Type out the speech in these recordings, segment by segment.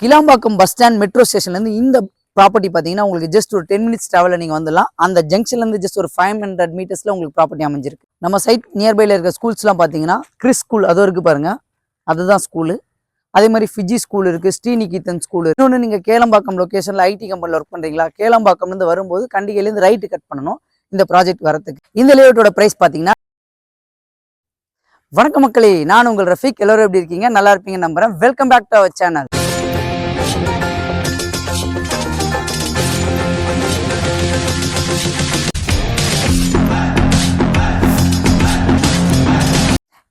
Kilambakkam bus stand metro ஸ்டேஷன்லேருந்து இந்த property பார்த்தீங்கன்னா உங்களுக்கு ஜஸ்ட் ஒரு 10 மினிட்ஸ் ட்ராவலில் நீங்கள் வந்துடலாம். அந்த ஜங்ஷன்லேருந்து ஜஸ்ட் ஒரு 500 மீட்டர்ஸில் உங்களுக்கு ப்ராப்பர்ட்டி அமைஞ்சிருக்கு. நம்ம சைட் நியர்பையில் இருக்க ஸ்கூல்ஸ்லாம் பார்த்தீங்கன்னா கிறிஸ் ஸ்கூல் அதுவும் இருக்குது பாருங்கள், அதுதான் ஸ்கூலு. அதே மாதிரி ஃபிஜி ஸ்கூல் இருக்குது, ஸ்ரீநிகேதன் ஸ்கூல். இன்னொன்று நீங்கள் கேளம்பாக்கம் லொக்கேஷனில் ஐடி கம்பெனியில் ஒர்க் பண்ணுறீங்களா, கேளம்பாக்கம்லேருந்து வரும்போது கண்டிகையிலேருந்து ரைட்டு கட் பண்ணணும் இந்த ப்ராஜெக்ட் வரத்துக்கு. இந்த லேஅவுட்டோட ப்ரைஸ் பார்த்தீங்கன்னா, வணக்கம் மக்களே, நான் உங்கள் ரஃபீக். எல்லோரும் எப்படி இருக்கீங்க? நல்லா இருப்பீங்க நம்புறேன். Welcome back to our channel.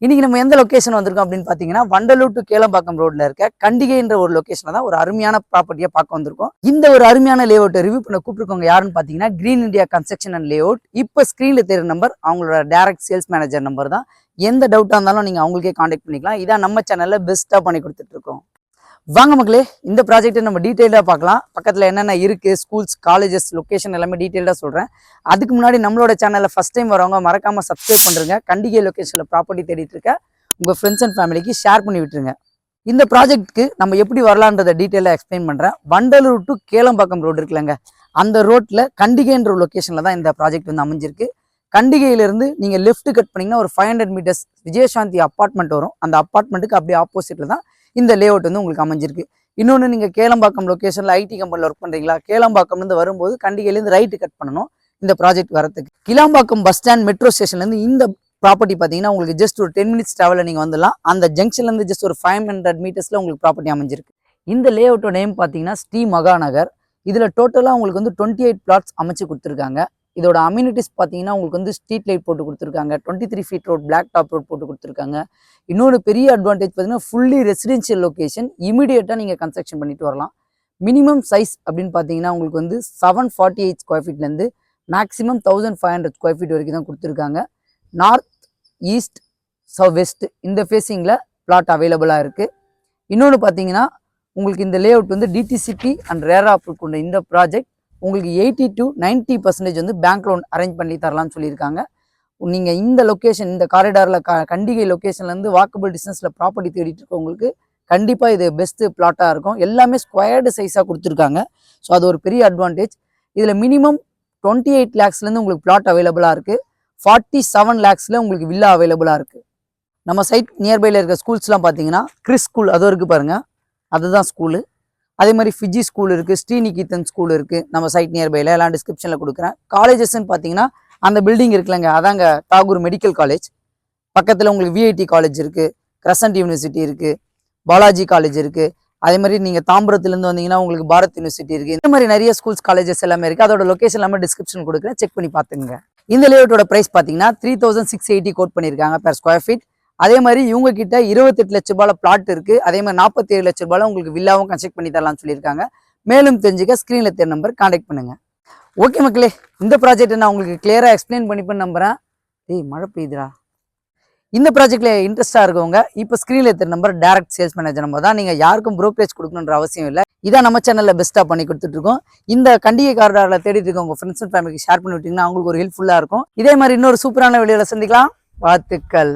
இன்னைக்கு நம்ம எந்த லொகேஷன் வந்திருக்கோம் அப்படின்னு பார்த்தீங்கன்னா, வண்டலூர் டு கேளம்பாக்கம் ரோட்ல இருக்க கண்டிகைன்ற ஒரு லொகேஷன்ல தான் ஒரு அருமையான ப்ராப்பர்ட்டியை பார்க்க வந்திருக்கோம். இந்த ஒரு அருமையான லேஅவுட்டை ரிவ்யூ பண்ண கூப்பிட்டுருக்கவங்க யாருன்னு பார்த்தீங்கன்னா, green India construction and layout. இப்போ ஸ்க்ரீன்ல தெரியுற நம்பர் அவங்களோட டைரக்ட் சேல்ஸ் மேனேஜர் நம்பர் தான். எந்த டவுட்டாக இருந்தாலும் நீங்கள் அவங்களுக்கே காண்டாக்ட் பண்ணிக்கலாம். இதான் நம்ம சேனலில் பெஸ்ட்டாக பண்ணி கொடுத்துட்டு இருக்கோம். வாங்க மக்களே, இந்த ப்ராஜெக்ட்டை நம்ம டீட்டெயிலாக பார்க்கலாம். பக்கத்தில் என்னென்ன இருக்குது, ஸ்கூல்ஸ், காலேஜஸ், லொக்கேஷன் எல்லாமே டீட்டெயிலாக சொல்கிறேன். அதுக்கு முன்னாடி நம்மளோட சேனலில் ஃபஸ்ட் டைம் வரவங்க மறக்காமல் சப்ஸ்கிரைப் பண்ணுறங்க. கண்டிகை லொக்கேஷனில் ப்ராப்பர்ட்டி தேடிட்டு இருக்க உங்கள் ஃப்ரெண்ட்ஸ் அண்ட் ஃபேமிலிக்கு ஷேர் பண்ணி விட்டுருங்க. இந்த ப்ராஜெக்ட்டுக்கு நம்ம எப்படி வரலான்றதை டீட்டெயிலாக எக்ஸ்பிளைன் பண்ணுறேன். வண்டலூர் டு கேளம்பாக்கம் ரோடு இருக்குல்லங்க, அந்த ரோட்டில் கண்டிகைன்ற லொக்கேஷனில் தான் இந்த ப்ராஜெக்ட் வந்து அமைஞ்சிருக்கு. கண்டிகையிலிருந்து நீங்கள் லெஃப்ட் கட் பண்ணிங்கன்னா ஒரு 500 மீட்டர்ஸ் விஜயசாந்தி அப்பார்ட்மெண்ட் வரும். அந்த அப்பார்ட்மெண்ட்டுக்கு அப்படியே ஆப்போசிட்டில் தான் இந்த லேஅவுட் வந்து உங்களுக்கு அமைஞ்சிருக்கு. இன்னொன்று, நீங்கள் கேளம்பாக்கம் லொக்கேஷனில் ஐடி கம்பெனியில் ஒர்க் பண்ணுறீங்களா, கேளம்பாக்கம்லேருந்து வரும்போது கண்டிகையிலேருந்து ரைட்டு கட் பண்ணணும் இந்த ப்ராஜெக்ட் வரத்துக்கு. கிளாம்பாக்கம் பஸ் ஸ்டாண்ட் மெட்ரோ ஸ்டேஷன்லேருந்து இந்த ப்ராப்பர்ட்டி பார்த்தீங்கன்னா உங்களுக்கு ஜஸ்ட் ஒரு 10 மினிட்ஸ் ட்ராவலில் நீங்கள் வந்துடலாம். அந்த ஜங்ஷன்லேருந்து ஜஸ்ட் ஒரு 500 மீட்டர்ஸில் உங்களுக்கு ப்ராப்பர்ட்டி அமைஞ்சிருக்கு. இந்த லேஅவுட்டோட நேம் பார்த்தீங்கன்னா ஸ்ரீ மகாநகர். இதில் டோட்டலாக உங்களுக்கு வந்து 28 பிளாட்ஸ் அமைச்சு கொடுத்துருக்காங்க. இதோட அம்யூனிட்டிஸ் பார்த்தீங்கன்னா உங்களுக்கு வந்து ஸ்ட்ரீட் லைட் போட்டு கொடுத்துருக்காங்க, 23 feet road, black top road போட்டு கொடுத்துருக்காங்க. இன்னொரு பெரிய அட்வான்டேஜ் பார்த்தீங்கன்னா ஃபுல்லி ரெசிடென்ஷியல் லொக்கேஷன், இமீடியட்டாக நீங்கள் கன்ஸ்ட்ரக்ஷன் பண்ணிட்டு வரலாம். மினிமம் சைஸ் அப்படின்னு பார்த்தீங்கன்னா உங்களுக்கு வந்து 748 ஸ்கொயர் ஃபீட்லேருந்து மேக்ஸிமம் 1500 ஸ்கொயர் ஃபீட் வரைக்கும் தான் கொடுத்துருக்காங்க. நார்த், ஈஸ்ட், வெஸ்ட் இந்த ஃபேஸிங்கில் பிளாட் அவைலபிளாக இருக்குது. இன்னொன்று பார்த்தீங்கன்னா உங்களுக்கு இந்த லேஅவுட் வந்து டிடிசிபி அண்ட் ரேரா அப்ரூவ் கொண்ட இந்த ப்ராஜெக்ட் உங்களுக்கு 80 to 90% வந்து பேங்க் லோன் அரேஞ்ச் பண்ணி தரலாம்னு சொல்லியிருக்காங்க. நீங்கள் இந்த லொக்கேஷன், இந்த காரிடாரில் கண்டிகை லொக்கேஷன்லேருந்து வாக்கபிள் டிஸ்டன்ஸில் ப்ராப்பர்ட்டி தேடிட்டு இருக்கவங்களுக்கு கண்டிப்பாக இது பெஸ்ட்டு பிளாட்டாக இருக்கும். எல்லாமே ஸ்கொயர்டு சைஸாக கொடுத்துருக்காங்க. ஸோ அது ஒரு பெரிய அட்வான்டேஜ். இதில் மினிமம் 28 லேக்ஸ்லேருந்து உங்களுக்கு பிளாட் அவைலபிளாக இருக்குது. 47 லேக்ஸில் உங்களுக்கு வில்லா அவைலபிளாக இருக்குது. நம்ம சைட் நியர்பையில் இருக்க ஸ்கூல்ஸ்லாம் பார்த்தீங்கன்னா கிறிஸ் ஸ்கூல் அதுவும் இருக்குது பாருங்கள், அதுதான் ஸ்கூலு. அதே மாதிரி ஃபிஜி ஸ்கூல் இருக்குது, ஸ்ரீநிகேதன் ஸ்கூல் இருக்குது நம்ம சைட் நியர்பையில். எல்லாம் டிஸ்கிரிப்ஷனில் கொடுக்குறேன். காலேஜஸ்ன்னு பார்த்தீங்கன்னா அந்த பில்டிங் இருக்குல்லங்க, அதாங்க தாகூர் மெடிக்கல் காலேஜ். பக்கத்தில் உங்களுக்கு விஐடி காலேஜ் இருக்குது, கிரசன்ட் யூனிவர்சிட்டி இருக்குது, பாலாஜி காலேஜ் இருக்குது. அதே மாதிரி நீங்கள் தாம்பரத்துலேருந்து வந்தீங்கன்னா உங்களுக்கு பாரத் யூனிவர்சிட்டி இருக்குது. இந்த மாதிரி நிறைய ஸ்கூல்ஸ், காலேஜஸ் எல்லாமே இருக்குது. அதோட லொக்கேஷன் எல்லாமே டிஸ்கிரிப்ஷன் கொடுக்குறேன், செக் பண்ணி பார்த்துங்க. இந்த லேஅவுட்டோட ப்ரைஸ் பார்த்தீங்கன்னா 3680 கோட் பண்ணியிருக்காங்க பெர் ஸ்கொயர் ஃபீட். அதே மாதிரி இவங்க கிட்ட 28 லட்ச ரூபாய் பிளாட் இருக்கு. அதே மாதிரி 47 லட்ச ரூபாய் உங்களுக்கு வில்லாவும் கன்ஸ்ட்ரக்ட் பண்ணி தரலாம்னு சொல்லியிருக்காங்க. மேலும் தெரிஞ்சுக்க ஸ்க்ரீன்ல தெரிய நம்பர் கான்டாக்ட் பண்ணுங்க. ஓகே மக்களே, இந்த ப்ராஜெக்ட் நான் உங்களுக்கு கிளியரா எக்ஸ்பிளைன் பண்ணிப்பேன்னு நம்புறேன். மழை பெய்யுதுரா. இந்த ப்ராஜெக்ட்ல இன்ட்ரெஸ்டா இருக்கவங்க இப்போ ஸ்க்ரீன்ல தெரிய number direct sales manager number தான். நீங்க யாருக்கும் ப்ரோக்கரேஜ் கொடுக்கணுன்ற அவசியம் இல்லை. இதான் நம்ம சேனல்ல பெஸ்ட்டா பண்ணி கொடுத்துட்டு இருக்கோம். இந்த கண்டிகை காரிடாரில் தேடிட்டு இருக்க உங்க ஃப்ரெண்ட்ஸ் அண்ட் ஃபேமிலிக்கு ஷேர் பண்ணி விட்டீங்கன்னா அவங்களுக்கு ஒரு ஹெல்ப்ஃபுல்லா இருக்கும். இதே மாதிரி இன்னொரு சூப்பரான வீடியோல சந்திக்கலாம். வாழ்த்துக்கள்.